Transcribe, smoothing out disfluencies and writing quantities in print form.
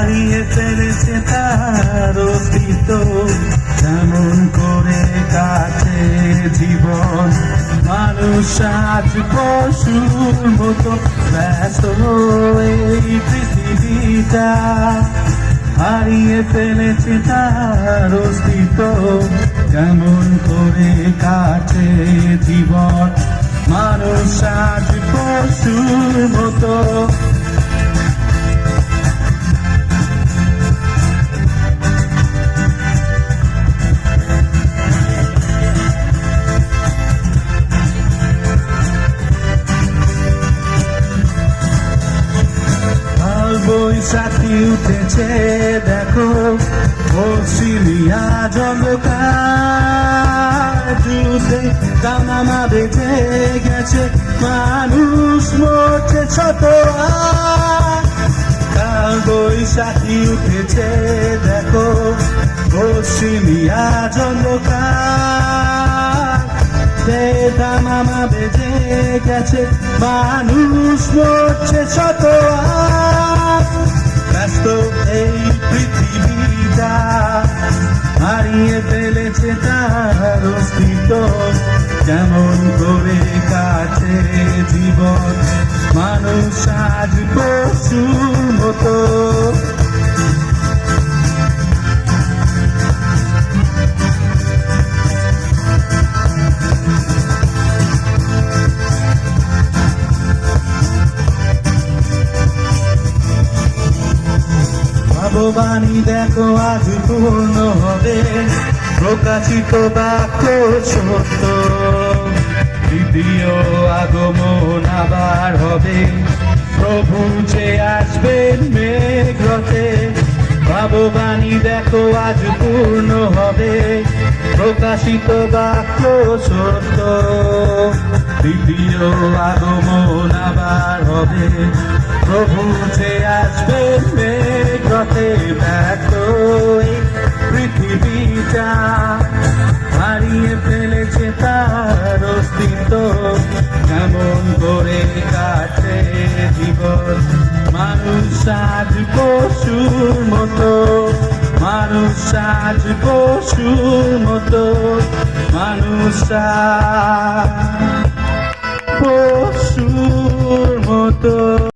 হারিয়ে ফেলেছে তার অস্তিত্ব, যেমন করে কাছে জীবন। মানুষ আজ পশুর মতো ব্যস্ত, এই পৃথিবীটা হারিয়ে ফেলেছে তার অস্তিত্ব, যেমন করে কাছে জীবন। মানুষ আজ পশুর মতো। বৈশাখী উঠেছে দেখো, পশ্চিমিয়া জলকার যুদ্ধে দামামা বেজে গেছে, মানুষ মরছে ছোট। কাল বৈশাখী উঠেছে দেখো, পশ্চিমিয়া জলকার দামামা বেজে গেছে, মানুষ মরছে ছোট। ব্যস্ত এই পৃথিবীটা হারিয়ে ফেলেছে তার অস্তিত্ব, যেমন করে কাছে জীবন। মানুষ আজ পশুর মতো। ভগবানী দেখো আজ পূর্ণ হবে, প্রকাশিত বাক্য সত্য। দ্বিতীয় আগমন আবার হবে, প্রভু যে আসবেন মেঘরথে। ভগবানী দেখো আজ পূর্ণ হবে, প্রকাশিত বাক্য সত্য। দ্বিতীয় আগমন আবার হবে, প্রভু যে আসবেন মেঘরথে। ব্যর্থ এই পৃথিবীটা হারিয়ে ফেলেছে তার অস্তিত্ব, যেমন করে কাছে জীবন। মানুষ আজ পশুর মতো, মানুষ আজ পশুর মতো, মানুষ আজ পশুর মতো।